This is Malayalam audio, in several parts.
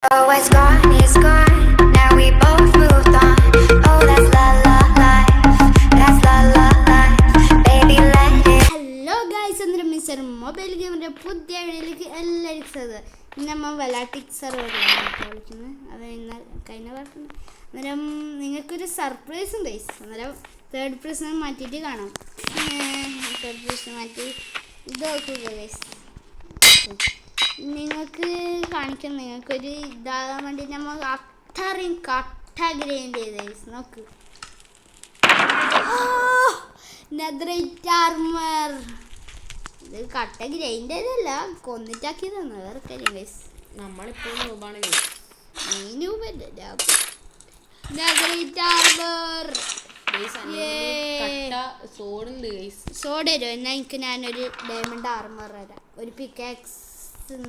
Oh, it's gone, it's gone. Now we both moved on. Oh, that's la la life. That's la la life. Baby, let it. Hello guys, എന്നൊരു മിസ്റ്റർ മൊബൈൽ ഗെയിമിൻ്റെ പുതിയ വീഡിയോയിലേക്ക് എല്ലാവർക്കും സ്വാഗതം. ഇന്ന് നമ്മൾ വെലാറ്റിക് സർവറിലാണ് കളിക്കുന്നത്. അത് ഇന്ന് കഴിഞ്ഞ പറഞ്ഞത്. അന്നേരം നിങ്ങൾക്കൊരു സർപ്രൈസ് ഉണ്ട് ഗൈസ്. അന്നേരം തേർഡ് പേഴ്സൺ മാറ്റിയിട്ട് കാണാം. തേർഡ് പേഴ്സൺ മാറ്റി ഇത് നോക്കുക ഗൈസ്. നിങ്ങൾക്ക് കാണിക്കാം. നിങ്ങൾക്കൊരു ഇതാകാൻ വേണ്ടി നമ്മൾ അത്രയും കട്ട ഗ്രൈൻഡ് ചെയ്ത് ഗൈസ്. നോക്ക്, നെതറൈറ്റ് ആർമർ. ഇത് കട്ട ഗ്രൈൻഡ് ചെയ്തല്ല, കൊന്നിട്ടാക്കിയതാണ്. വേറെ കാര്യം ഗൈസ്. നമ്മളിപ്പോൾ രൂപമാണ് ഈ രൂപ നെതറൈറ്റ് ആർമർ. സോഡ് തരുമോ? എന്നാൽ എനിക്ക് ഞാനൊരു ഡയമണ്ട് ആർമർ തരാം. ഒരു പിക്കാക്സ്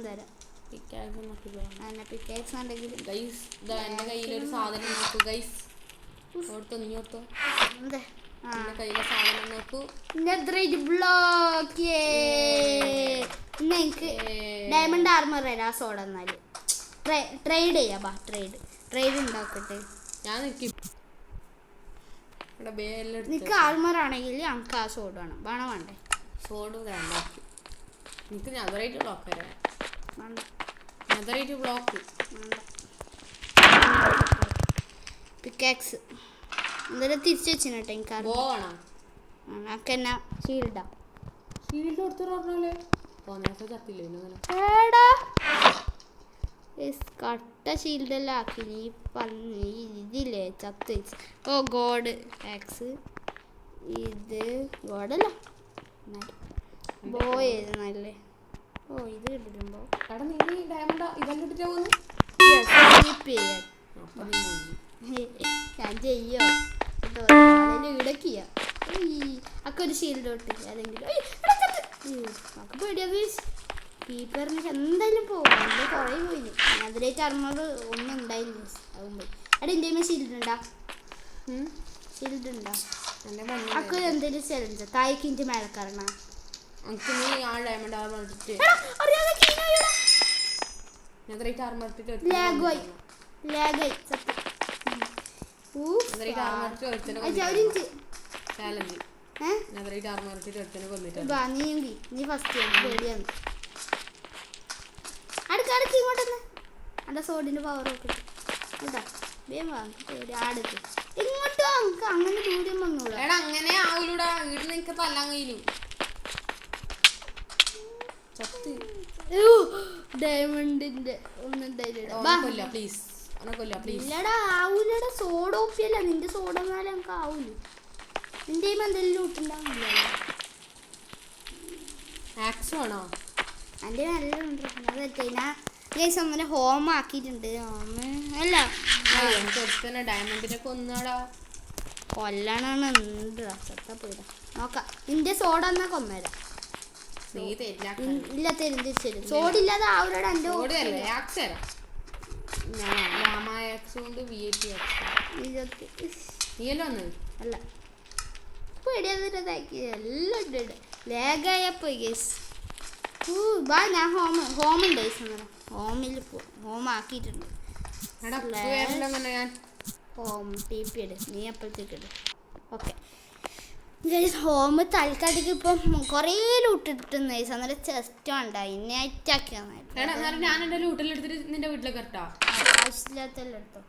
തരാം. പിക്കാക്സ് ഉണ്ടെങ്കിൽ എന്റെ കയ്യിലൊരു സാധനം നോക്കൂ ഗൈസ്. ഓർത്തോ, നീ ഓർത്തോ, എന്റെ കയ്യിലെ സാധനം നോക്കൂ. Netherite block. ഇന്ന് എനിക്ക് ഡയമണ്ട് ആർമർ തരാം. സോഡ എന്നാല് ട്രേഡ് ചെയ്യാം. ട്രേഡ് ഉണ്ടാക്കട്ടെ. ഞാൻ നിനക്ക് ആർമർ ആണെങ്കിൽ ഞങ്ങൾക്ക് ആ സോഡ് വേണം. വേണ്ടേ? സോഡ് വേണ്ട, എനിക്ക് നെതറൈറ്റ് ബ്ലോക്ക് തരാം. വേണ്ട, നെതറൈറ്റ് ബ്ലോക്ക് വേണ്ട. പിക്കാക്സ് എന്തായാലും തിരിച്ചു വെച്ചിന് കേട്ടോ. എനിക്ക് പോകണം. ഞങ്ങൾക്ക് എന്നാ ഷീൽഡാ. ഷീൽഡ് കൊടുത്തു പറഞ്ഞാലേ പോന്നേരത്തെ ചത്തില്ലേ കട്ട ഷീൽഡെല്ലാം ആക്കി. നീ പറഞ്ഞ ഇതില്ലേ ചത്ത് വെച്ച്. ഓ ഗോഡ് ആക്സ്. ഇത് ഗോഡല്ല, ബോയത് നല്ലേ. ഓ ഇത് കിട്ടുമ്പോ ഡയമണ്ട് ഇതെല്ലാം ഇട്ടിട്ട് പോകുന്നു. ഞാൻ ചെയ്യോ ഇടക്കിയ ഒക്കെ ഒരു ഷീൽഡ് തൊട്ട് ഏതെങ്കിലും നമുക്ക് പേടിയത്. കീപ്പറിന് എന്തായാലും പോകും. എൻ്റെ കുറേ പോയി. അതിലേക്ക് ആർമർ ഒന്നും ഉണ്ടായില്ല. അതും പോയി. അവിടെ ഇന്ത്യയിൽ ഷീൽഡ് ഉണ്ടാ? ഷീൽഡ് ഉണ്ടാ? അക്ക എന്തെങ്കിലും ചലഞ്ച് തായ്ക്കിൻ്റെ മേലക്കറണ. നീ ഫസ്റ്റ് പേടിയാണ്. അടുക്കടക്ക് ഇങ്ങോട്ടൊന്ന് എൻ്റെ സോഡിൻ്റെ പവർ നോക്കിട്ട് കേട്ടാ. ആടക്ക് ഇങ്ങോട്ട് നമുക്ക് അങ്ങനെ ദൂരം വന്നോളൂ. അങ്ങനെ ആവൂലൂടാ. വീട്ടിൽ നിനക്ക് തല്ലാൻ കഴിയും. ഡയമണ്ടിന്റെ ഇല്ലടാ, ആവൂലടാ. സോഡ ഓപ്പിയല്ല നിന്റെ. സോഡ എന്നാലും നമുക്ക് ആവൂലു. നിന്റെ എന്തെങ്കിലും ഇട്ടുണ്ടാവില്ല. എൻ്റെ നല്ല ഉണ്ട്. ഹോം ആക്കിയിട്ടുണ്ട്. അല്ല ഡയമണ്ടിനെ കൊന്നാടാ. കൊല്ലണ ഉണ്ടാ സത്ത പോയിടാ. നോക്കാം. നിന്റെ സോഡ എന്നാ കൊന്നേരാ. ഇല്ല, തരും തിരിച്ചു. സോഡില്ലാതെ ആവൂലടാ. എൻ്റെ അല്ല പേടിയാക്കി എല്ലാം ഉണ്ട്. ലേഗായപ്പോ ഗേസ്. ബാ, ഞാൻ ഹോമുണ്ട്. ഹോമിൽ ഹോം ആക്കിയിട്ടുണ്ട്. ഹോം ടി പി ഇട്. നീ അപ്പോഴത്തേക്ക് ഇട്. Okay guys. ഹോം തൽക്കാലത്തേക്ക് ഇപ്പം കുറേ ലൂട്ടിട്ടുണ്ട് ഗൈസ്. അന്നേരം ചെസ്റ്റ് ഉണ്ടായി. നെറ്റാക്കി ഞാൻ എൻ്റെ ലൂട്ടിലെടുത്തിട്ട് നിന്റെ വീട്ടിലേക്ക് ഇട്ടാ. ആവശ്യമില്ലാത്തല്ലോ എടുത്തോ.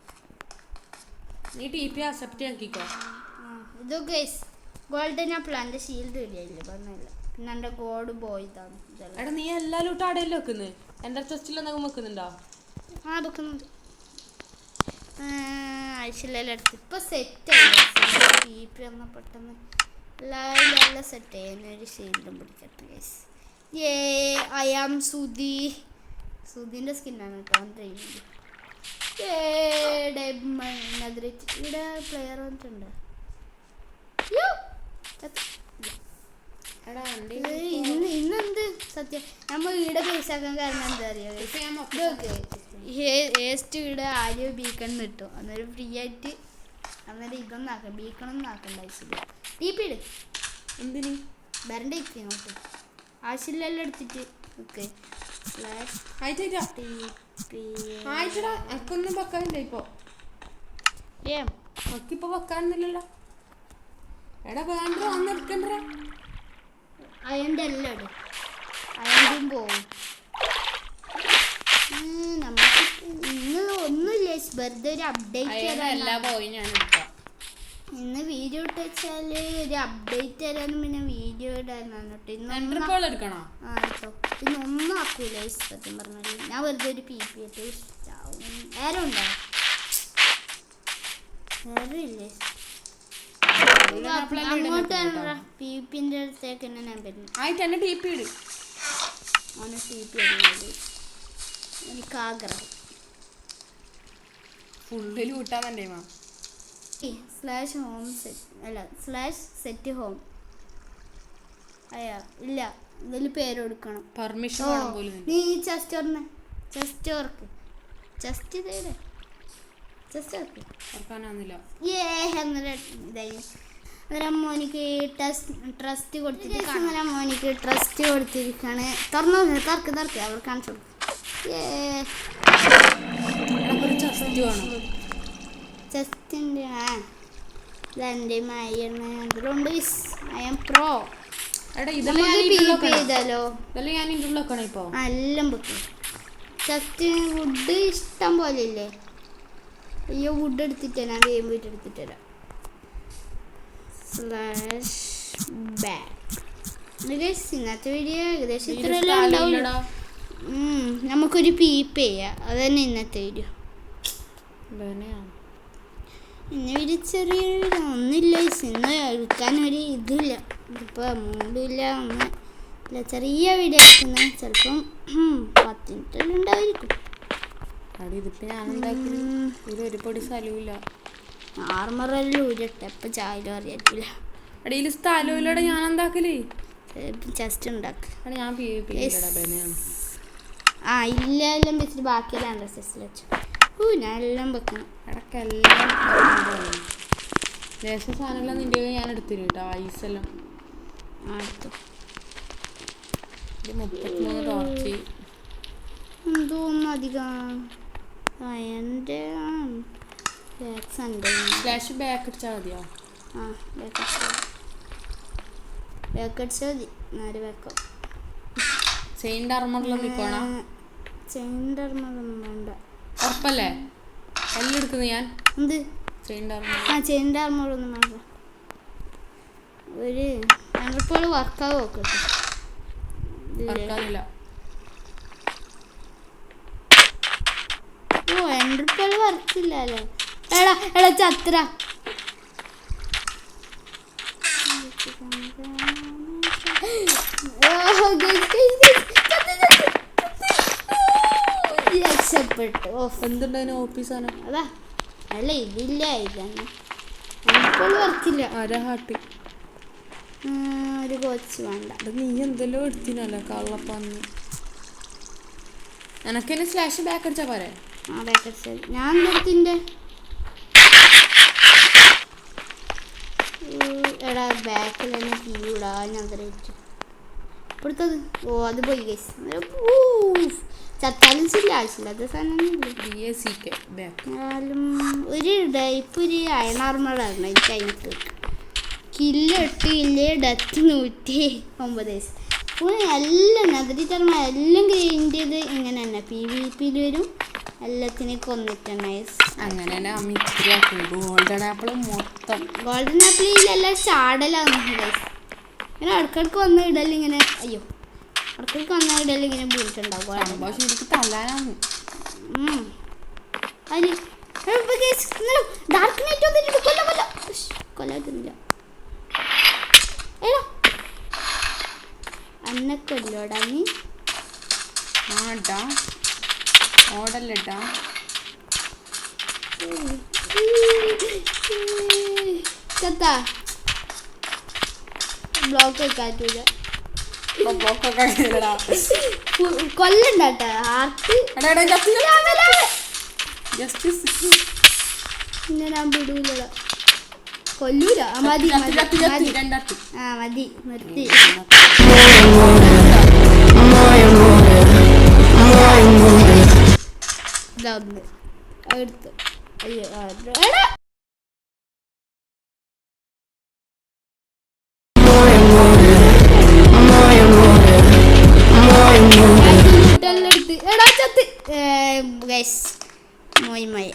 നീ ടി പി അക്സെപ്റ്റ് ആക്കിക്കോ. ഇത് ഗൈസ് ഗോൾഡൻ ആപ്പിൾ. എൻ്റെ ഷീൽഡ് ഇടിയില്ല പറഞ്ഞില്ല. പിന്നെ എൻ്റെ ഗോഡ് ബോയ്താണ്. എടാ, നീ എല്ലാ ലൂട്ടും അടയിൽ വെക്കുന്നത്. എൻ്റെ ചെസ്റ്റിലൊന്നും വെക്കുന്നുണ്ടോ? ആ വെക്കുന്നുണ്ട്. ആഴ്ചയിലെല്ലാം എടുത്ത് ഇപ്പം സെറ്റായി. ടി പി വന്നാൽ പെട്ടെന്ന് എല്ലാവരും സെറ്റ് ചെയ്യാനൊരു ഷീൽഡും പിടിക്കട്ടെ ഗൈസ്. I am Sudhi. സുധീൻ്റെ സ്കിന്നാണ് കേട്ടോ. ഇവിടെ പ്ലെയർ വന്നിട്ടുണ്ട്. ഇന്നെന്ത് സത്യം നമ്മൾ ഈടെ പൈസാക്കാൻ കാരണം എന്താ അറിയാം. ഏസ്റ്റ് ഈടെ ആരും ബീക്കൺ കിട്ടും. അന്നേരം ഫ്രീ ആയിട്ട്. അന്നേരം ഇതൊന്നും ആക്കാം. ബീക്കണൊന്നും ആക്കണ്ട ആവശ്യമില്ല. ടി പി ഇട്. എന്തിന് വരണ്ട ഇങ്ങോട്ട്. ആവശ്യമില്ലെല്ലാം എടുത്തിട്ട്. ഓക്കെ. ആയിട്ടടാ എനിക്കൊന്നും വെക്കാനില്ല ഇപ്പൊ. എനിക്കിപ്പോ വെക്കാനൊന്നുമില്ലല്ലോ. എടാ വേണ്ട വന്നെടുക്കണ്ട. അയൻ്റെ എല്ലാം ഇടും. അയൻ്റെയും പോവും. നമുക്ക് ഇന്ന് ഒന്നുമില്ല, വെറുതെ ഒരു അപ്ഡേറ്റ് എല്ലാ പോയി ഞാൻ എടുക്കാം. ഇന്ന് വീഡിയോ ഇട്ട് വെച്ചാല് ഒരു അപ്ഡേറ്റ് തരാനും പിന്നെ വീഡിയോ ഇടാനാണ് കേട്ടോ. ഇന്നൊന്നും ആക്കൂല സത്യം പറഞ്ഞാല്. ഞാൻ വെറുതെ ഒരു പി പി ഇട്ട് ഇഷ്ടാവും. വേറെ ഉണ്ടോ? വേറെ ഇല്ലേ? അങ്ങോട്ട് പി പിന്റെ അടുത്തേക്ക് തന്നെ ഞാൻ വരുന്നു. ആയിട്ട് ടി പി ഇട്. അവന് ടി പി ഇടുന്നത് എനിക്ക് ആഗ്രഹം. ഫുള്ളിൽ കൂട്ടാൻ വേണ്ടേ മാ /home സെറ്റ് അല്ല /സെറ്റ് ഹോം അയ്യാ ഇല്ല, ഇതിൽ പേര് കൊടുക്കണം. പെർമിഷൻ നീ ചെസ്റ്റ് ഓർന്ന് ചെസ്റ്റ് വർക്ക് ചെസ്റ്റ് ഇതേ ചെസ്റ്റ് വർക്ക് ഓർക്കാനാന്നില്ല. മോനിക്ക് ട്രസ്റ്റ് കൊടുത്തിട്ട് മോനിക്ക് ട്രസ്റ്റ് കൊടുത്തിരിക്കാണ്. തുറന്നു തർക്ക് അവർ കാണിച്ചു കൊടുക്കും. ചെസ്റ്റിൻ്റെ ഇതെൻ്റെ മയാണ്. അതിലുണ്ട് ഐ എം പ്രോ. ചെയ്താലോ എല്ലാം വെക്കും. ചെസ്റ്റ് വുഡ് ഇഷ്ടം പോലെ ഇല്ലേ? അയ്യോ വുഡ് എടുത്തിട്ട് ഞാൻ ഗെയിം പോയിട്ട് എടുത്തിട്ട് തരാം. ഇന്നത്തെ വീഡിയോ ഏകദേശം ഇത്രയെല്ലാം ഉണ്ടാവുള്ളൂ. നമുക്കൊരു പീപ്പ് ചെയ്യാം, അത് തന്നെ ഇന്നത്തെ വീഡിയോ. ഇന്ന് വീഡിയോ ചെറിയൊരു ഒന്നുമില്ല, ഇന്ന് എടുക്കാനൊരു ഇതില്ല, ഇതിപ്പോൾ മൂടില്ല ഒന്നും ഇല്ല. ചെറിയ വീഡിയോ ആയിരിക്കുന്ന ചിലപ്പം 10 മിനിറ്റെല്ലാം ഉണ്ടായിരിക്കും. ഒരു പൊടി സ്ഥലമില്ല. ആർമറെല്ലാം ഊരിട്ടെ ഇപ്പം ചായലും അറിയാറ്റില്ല. അടിയിൽ സ്ഥലമില്ലടെ ഞാൻ എന്താക്കല്? ചെസ്റ്റ് ഉണ്ടാക്കുക. ഞാൻ ഇല്ല എല്ലാം വെച്ചിട്ട് ബാക്കിയെല്ലാം ചെസ്റ്റിൽ വെച്ചു. ഞാൻ എല്ലാം വെക്കണം. ഇടക്കെല്ലാം ദേശം സാധനമെല്ലാം നിൻ്റെ ഞാൻ എടുത്തിരും കേട്ടോ. ഐസെല്ലാം എടുത്തു. 33 ടോർച്ച് എന്തോന്നും അധികം എൻ്റെ ഫ്ലാഷ് ബാക്ക് അടിച്ചാൽ മതിയോ? ബാക്ക് അടിച്ചാൽ മതി. നേരെ വെക്കാം. ചെയിൻ്റെ അർമറിലും നിൽക്കണം. ചെയിൻ്റെ അർമറൊന്നും വേണ്ട. ഉറപ്പല്ലേ? എല്ലാം എടുക്കുന്നു ഞാൻ. എന്ത് ചെയിൻ്റെ അർമർ? ചെയിൻ്റെ അർമറൊന്നും വേണ്ട. ഒരു ഞങ്ങളിപ്പോൾ വർക്കാവ് നോക്കട്ടെ. വർക്കാവില്ല. എൻ്റെ ഇപ്പോൾ വർക്കില്ല അല്ലേ? എടാ ചത്ര രക്ഷപ്പെട്ടു. എന്തുണ്ടായിരുന്നു ഓഫീസാണ്? അതാ അല്ല ഇതില്ല, ഇതന്നെ ഇപ്പോൾ വർക്കില്ല. ഹാട്ടി ഒരു കോച്ച് വേണ്ട. നീ എന്തെല്ലോ എടുത്തിനല്ലേ കള്ളപ്പന്ന്. എനക്കെന്നെ സ്ലാഷ് ബാക്ക് അടിച്ചാ പോരെ? ബാക്ക് അടിച്ചാൽ ഞാൻ എടുത്തിൻ്റെ എടാ ബാക്കിൽ തന്നെ കീടാ ഞാൻ വെച്ചു കൊടുത്തത്. അത് പോയി ഗൈസ്. ചത്താലും ശരി ആവശ്യമില്ലാത്ത സാധനം ഒരു ടൈപ്പ് ഒരു അയണാർമളായിരുന്നു എനിക്ക്. അതിനകത്ത് കില്ല് 8 കില്ല് ഡെത്ത് 109. എല്ലാം നഗരി തർമ്മ എല്ലാം ഗ്രൈൻഡ് ചെയ്ത് ഇങ്ങനെ തന്നെ PvP വരും. എല്ലാത്തിനെയും കൊന്നിട്ടാണ് അങ്ങനെ ഗോൾഡൻ ആപ്പിൾ മൊത്തം. ഗോൾഡൻ ആപ്പിളിലെല്ലാം ചാടലാണ് ഗൈസ്. ഇങ്ങനെ ഇടക്കിടക്ക് വന്ന ഇടല് ഇങ്ങനെ അയ്യോ ഇടക്കിടക്ക് വന്ന ഇടല് ഇങ്ങനെ വീണിട്ടുണ്ടാവും. ശരിക്കും തല്ലാനാണ്. അതിന് ഡാർക്ക് നൈറ്റ് വന്നിട്ട് കൊല്ലാത്തുന്നില്ല. ഏടാ അന്നക്കൊല്ലോടാ നീ. ആടാ ഓടല്ലട്ടാ. ചത്താ ബ്ലോക്ക് വെക്കാറ്റൂല. കൊല്ലണ്ടാട്ടാ ഹാർട്ട് പിന്നെ ഞാൻ വിടൂല കൊല്ലൂല. മതി മതി നിർത്തി. ഇതാ ഒന്ന് എടുത്ത് അയ്യോ എടാ എടുത്ത് എടാ ചത്ത് ഗൈസ് മോയ് മോയ്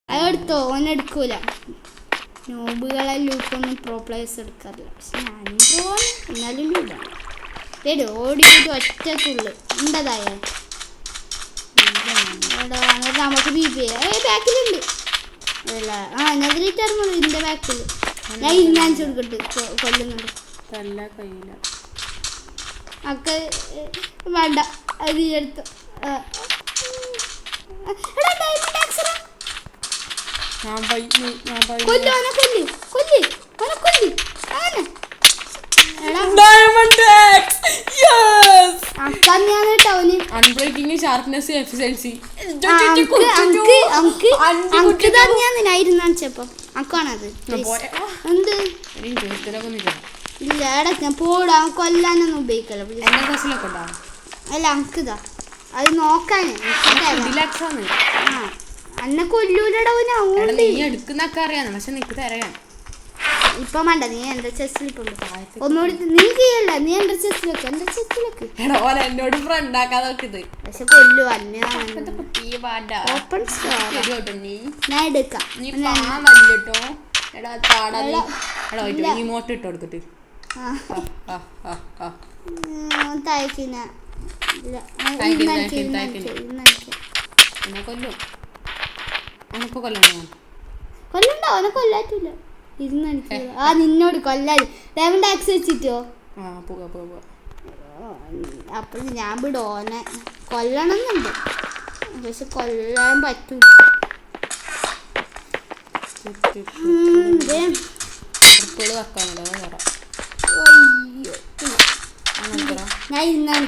അതെടുത്തോ ഓനെടുക്കൂല നോബുകളെ ലൂപ്പൊന്നും പ്രോ പ്ലേയേഴ്സ് എടുക്കാറില്ല പക്ഷെ ഞാനും പോവാണ് എന്നാലും ലൂടാണ് ഏടോ ഓടിയിട്ട് ഒറ്റക്കുള്ളു ഉണ്ടതായ എടാ എന്നിട്ട് നമുക്ക് ബി പി ബാക്കിലുണ്ട് അല്ല ആ നെതിരിട്ടായിരുന്നു ഇതിൻ്റെ ബാക്കിൽ ഞാൻ ഇന്നാൻസ് കൊടുക്കട്ട് കൊല്ലുന്നുണ്ട് അക്ക് വേണ്ട അത് എടുത്തു അൺബ്രേക്കിംഗ് ഷാർപ്നെസ് എഫിഷ്യൻസി അക്കാണത് എന്ത് ഇല്ല എടക്ക പോടാ കൊല്ലാനൊന്നും ഉപയോഗിക്കല്ലോ അല്ല അങ്കിതാ അത് നോക്കാന് ആ അന്നെ കൊല്ലൂലടവനാ എടുക്കുന്നൊക്കെ അറിയാം പക്ഷെ നിനക്ക് തരാം ഇപ്പൊ വേണ്ട നീ എന്റെ ചെസ്സിൽ ഒന്നുകൂടി നീ ചെയ്യല്ല നീ എന്റെ ചെസ്സിലേക്ക് എന്നോട് ഫ്രണ്ടാക്കാതെ പക്ഷെ കൊല്ലു അന്നെ ഓപ്പൺ ഞാൻ എടുക്കാം ഇമോട്ട് ഇട്ട് കൊടുത്തിട്ട് തയ്ക്കുന്ന കൊല്ലണ്ടോ അവനെ കൊല്ലാറ്റില്ല ഇരുന്നടിക്കുക ആ നിന്നോട് കൊല്ലാൻ ലെവൻ്റെ ആക്സ് വെച്ചിട്ടോ അപ്പോൾ ഞാൻ വിടും ഓനെ കൊല്ലണം എന്നുണ്ട് പക്ഷെ കൊല്ലാൻ പറ്റൂല ഞാൻ ഇന്നാണ്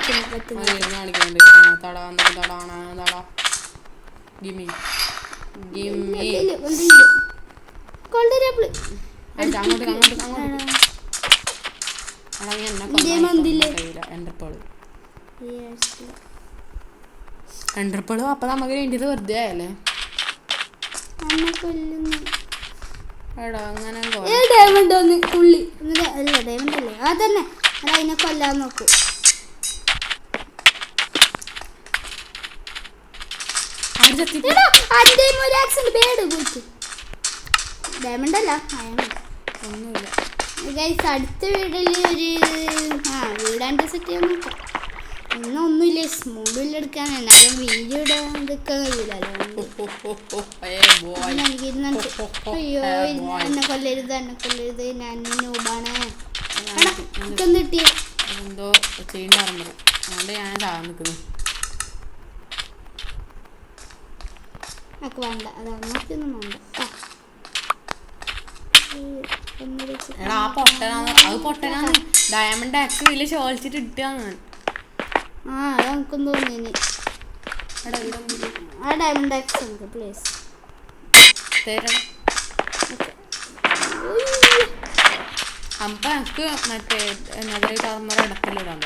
എൻ്റർപ്പോള് അപ്പൊ നമുക്ക് വേണ്ടിയത് വെറുതെ ആയല്ലേ ഡയമണ്ട് ഒന്ന് തുള്ളി അല്ല ഡയമണ്ട് അല്ലേ ആ തന്നെ അത് അതിനെ കൊല്ലാൻ നോക്കൂ ഡയമണ്ട് അല്ല ഒന്നുമില്ല ഗൈസ് അടുത്ത വീടിൽ ഒരു വീടാണ്ട് സെറ്റ് ചെയ്യാൻ നോക്കാം ഇന്നൊന്നുമില്ല സ്മൂഡിൽ എടുക്കാൻ എന്നാലും വീഡിയോ ഇടാൻ എടുക്കാൻ കഴിയില്ലല്ലോ അയ്യോ എന്നെ കൊല്ലരുത് ഞാൻ നൂബാണ് എന്ത് കിട്ടിയ എന്തോ ചെയ്യണ്ടായിരുന്നു അതുകൊണ്ട് ഞാൻ ചാകാൻ നിൽക്കുന്നു നമുക്ക് വേണ്ട അത് അങ്ങോട്ടൊന്നും വേണ്ട എടാ ആ പൊട്ടനാന്ന് അത് പൊട്ടനാന്ന് ഡയമണ്ട് ആക്സ് വലിയ ചോദിച്ചിട്ട് ഇട്ടാന്ന് ആ അത് നമുക്കും തോന്നി ആ ഡയമണ്ട് ആക്സ് ഉണ്ട് പ്ലീസ് തരണം അപ്പൊ എനിക്ക് മറ്റേ ടർമർ ഇടക്കലിടാൻ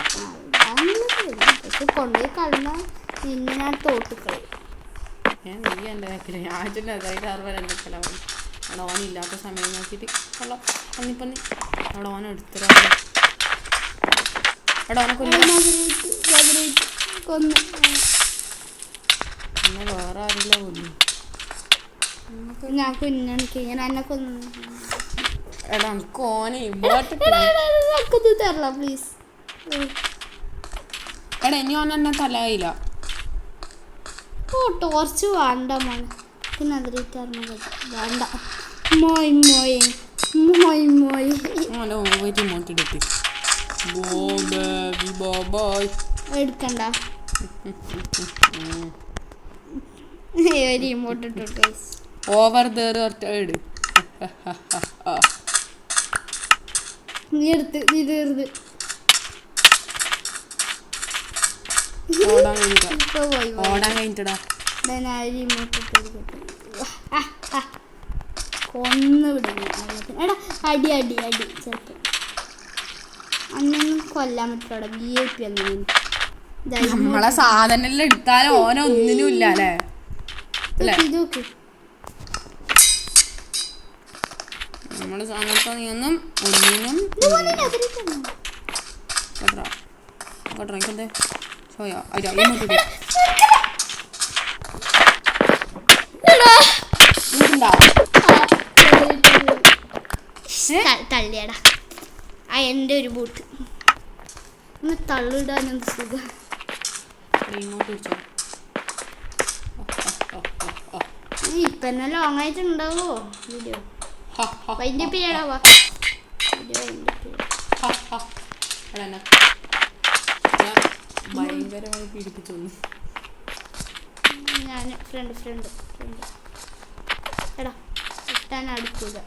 പക്ഷെ കൊണ്ടുപോയി കളഞ്ഞ നിന്നെ ഞാൻ തോട്ടിക്കളയും നീ എൻ്റെ ബാക്കിൽ ഞാൻ ടർമർ ഇടക്കലാവും അവിടെ ഓനില്ലാത്ത സമയം നോക്കിയിട്ട് കൊള്ളാം പന്നി അവിടെ ഓൻ എടുത്തിട്ട് അവിടെ ഓനെ കൊന്നു പിന്നെ വേറെ ആരില്ല കൊല്ലു ഞാൻ കുഞ്ഞാണിക്ക് ഞാൻ എന്നെ കൊന്നു എടാ എനിക്ക് ഓനെ തരല പ്ലീസ് എടാ ഇനി ഓൻ എന്നെ തലയില്ല ഓ ടോർച്ച് വേണ്ട മോനെ പിന്നെ അതിലിട്ടായിരുന്നു വേണ്ട മോയ് മോയ് മോയ് മോയ് ഓൻ്റെ ഓവറ്റ് ഇമോട്ടിട്ട് എടുക്കണ്ട ഒരു ഇമോട്ട് ഇട്ടു ഓവർ ദർ ഇട് നീ എടുത്ത് നീ തീർന്ന് ഓടാൻ കഴിഞ്ഞിട്ടടാ കൊന്നു വിടുന്നു എടാ അടി അടി അടി ചിലപ്പോൾ അന്നൊന്നും കൊല്ലാൻ പറ്റില്ല ബി ഐ പി അന്ന് നമ്മളെ സാധനം എല്ലാം എടുത്താലും ഓനോ ഒന്നിനും ഇല്ല അല്ലേ അല്ലേ നോക്ക് നമ്മുടെ സാധനത്തോ നീ ഒന്നും ഒന്നിനും എനിക്കെന്തേ സോയാ തള്ളിയടാ ആ എൻ്റെ ഒരു ബൂട്ട് ഒന്ന് തള്ളിടാൻ എന്ത് സുഖം ഇപ്പൊ തന്നെ ലോങ് ആയിട്ട് ഉണ്ടാവോ വീഡിയോ വൈൻഡ് അപ്പ് ചെയ്യടാ വാ വീഡിയോ ഭയങ്കരമായി പീഡിപ്പിച്ചു ഞാൻ ഫ്രണ്ട് എടാ കിട്ടാൻ അടുക്കുക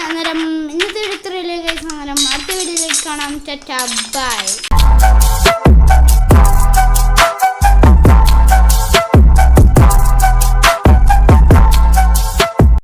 അന്നേരം ഇന്നത്തെ വീഡിയോ ഇത്രയല്ലേ ഗൈസ് അന്നേരം അടുത്ത വീഡിയോയിലേക്ക് കാണാം ടാറ്റാ ബൈ